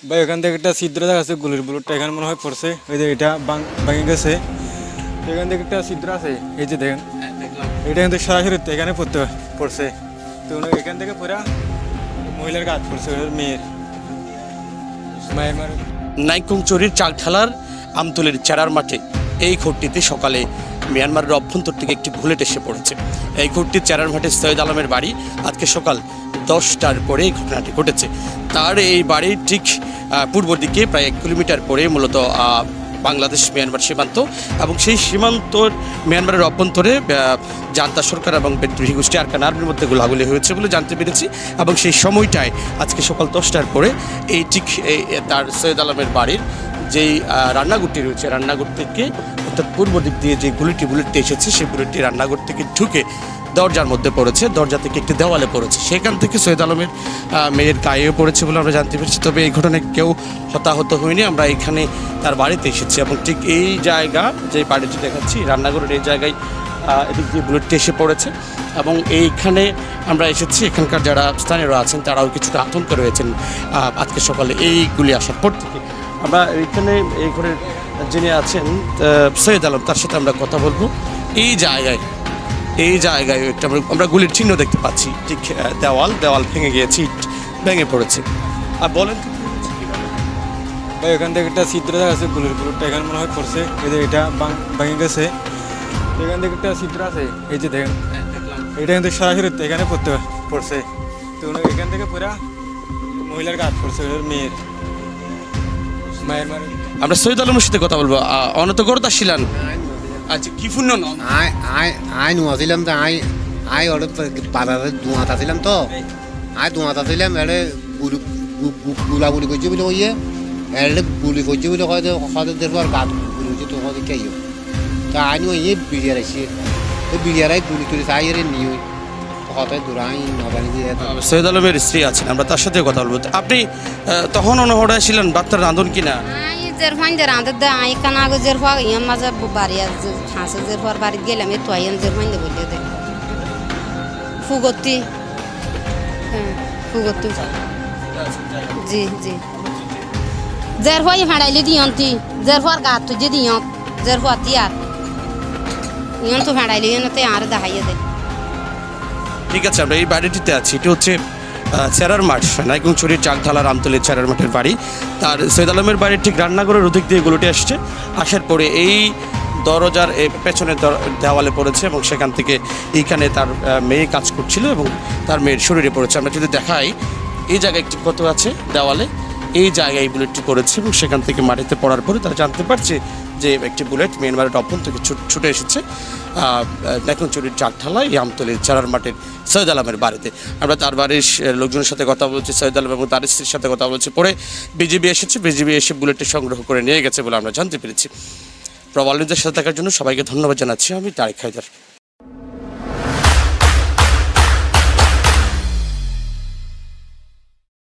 ভাই এখান থেকে একটা ছিদ্র দেখা আছে, গুলির বুলেটটা এখানে মনে হয় পড়ছে, ওই যে এটা ভেঙে গেছে। এখান থেকে একটা ছিদ্র আছে, এই যে দেখেন এটা কিন্তু সরাসরি এখানে পড়ছে। তো এখান থেকে পুরা মহিলার গাছ পড়ছে, মেয়ের মায়ের মার। নাইক্ষ্যংছড়ির চাকঢালার আমতলীর চারার মাঠে এই ঘরটিতে সকালে মিয়ানমারের অভ্যন্তর থেকে একটি বুলেট এসে পড়েছে। এই ঘরটির চারার মাঠে সৈয়দ আলমের বাড়ি। আজকে সকাল 10টার পরে এই ঘটনাটি ঘটেছে। তার এই বাড়ির ঠিক পূর্ব দিকে প্রায় 1 কিলোমিটার পরে মূলত বাংলাদেশ মিয়ানমার সীমান্ত, এবং সেই সীমান্তর মিয়ানমারের অভ্যন্তরে জান্তা সরকার এবং বিদ্রোহী গোষ্ঠী আরকান আর্মির মধ্যে গোলাগুলি হয়েছে বলে জানতে পেরেছি। এবং সেই সময়টায় আজকে সকাল 10টার পরে এই ঠিক তার সৈয়দ আলমের বাড়ির যেই রান্নাঘরটি রয়েছে, রান্নাঘর থেকে অর্থাৎ পূর্ব দিক দিয়ে যে বুলেটটি এসেছে, সেই বুলেটটি রান্নাঘর থেকে ঢুকে দরজার মধ্যে পড়েছে, দরজা থেকে একটি দেওয়ালে পড়েছে। সেখান থেকে সৈয়দ আলমের মেয়ের গায়েও পড়েছে বলে আমরা জানতে পেরেছি। তবে এই ঘটনায় কেউ হতাহত হয়নি। আমরা এখানে তার বাড়িতে এসেছি এবং ঠিক এই জায়গা, যে বাড়িটি দেখাচ্ছি রান্নাঘরের এই জায়গায় এদিক দিয়ে বুলেটটি এসে পড়েছে। এবং এইখানে আমরা এসেছি, এখানকার যারা স্থানীয়রা আছেন তারাও কিছুটা আতঙ্ক রয়েছেন আজকে সকালে এইগুলি আসার পর থেকে। আমরা এইখানে এই ঘরের যিনি আছেন সৈয়দ আলম, তার সাথে আমরা কথা বলবো। এই জায়গায় একটা আমরা গুলির চিহ্ন দেখতে পাচ্ছি, ঠিক দেওয়াল ভেঙে গিয়েছে, ইট ভেঙে পড়েছে। আর বলেন ভাই এখান থেকে একটা ছিদ্র দেখা আছে, গুলির বুলেটটা এখানে মনে হয় পড়ছে, এই যে এটা ভেঙে গেছে। এখান থেকে একটা ছিদ্র আছে, এই যে দেখেন এটা কিন্তু সরাসরি এখানে পড়ছে। তো এখান থেকে পুরা মহিলার গাছ পড়ছে, মেয়ের মায়ের মার। আমরা সৈয়দ আলমের সাথে কথা বলবো। অনত করতা ছিলেন? আচ্ছা, কি ফুন্ন আই নুয়াছিলাম তো আই ওটা বাজারে ধোঁয়াতা ছিলাম তো ধোঁয়াতা ছিলাম। এড়ে গুলাগুলি করছে বলে কইয়ে এড়ে গুলি করছে বলে হয়তো দেখবো আর গাছ গুলি হচ্ছে তো হয়তো কে তা আই নুয়ে বিড়িয়ার আসছে, তো বিড়িয়ারাই গুলি তুলি চাই এর নিয়ে হয়তো দূরাই নবানি দিয়ে। সৈয়দ আলমের স্ত্রী আছেন, আমরা তার সাথে কথা বলবো। আপনি তখন অনহড়ায় ছিলেন, বাচ্চার রাঁধুন কিনা? যেরফান যে রাঁধের দে আই কানা আগে যেরফা ইয়ার মাঝে বাড়ি হাঁসে যেরফার বাড়িতে গেলাম এই তো আইন যেরফান দে বললে দে ফুগতি। হ্যাঁ ফুগতি জি জি যেরফাই ভাড়াইলে দিয়ন্তি, যেরফার গাত তুই দিয়ত যেরফা তিয়ার ইয়ন তো ভাড়াইলে ইয়নতে আর দেখাইয়ে দে। ঠিক আছে, আমরা এই বাড়িটিতে আছি। এটি হচ্ছে চেরার মাঠ, নাইক্ষ্যংছড়ির চাকঢালার আমতলীর চেরার মাঠের বাড়ি। তার সৈয়দ আলমের বাড়ির ঠিক রান্নাঘরের ওদিক দিয়ে গুলোটি আসছে, আসার পরে এই দরজার পেছনের দেওয়ালে পড়েছে এবং সেখান থেকে এইখানে তার মেয়ে কাজ করছিল এবং তার মেয়ের শরীরে পড়েছে। আমরা যদি দেখাই, এই জায়গায় একটি ক্ষত আছে দেওয়ালে, এই জায়গায় বুলেটটি পড়েছে এবং সেখান থেকে মাটিতে পড়ার পরে তারা জানতে পারছে যে একটি বুলেট মিয়ানমারের অভ্যন্তর থেকে ছুটে এসেছে নাইক্ষ্যংছড়ির চাকঢালা এই আমতলীর চারার মাঠের সৈয়দ আলমের বাড়িতে। আমরা তার বাড়ির লোকজনের সাথে কথা বলছি, সৈয়দ আলম এবং তার স্ত্রীর সাথে কথা বলছি। পরে বিজিবি এসেছে, বিজিবি এসে বুলেটটি সংগ্রহ করে নিয়ে গেছে বলে আমরা জানতে পেরেছি। প্রবাল নিউজের সাথে থাকার জন্য সবাইকে ধন্যবাদ জানাচ্ছি। আমি তারিক হায়দার।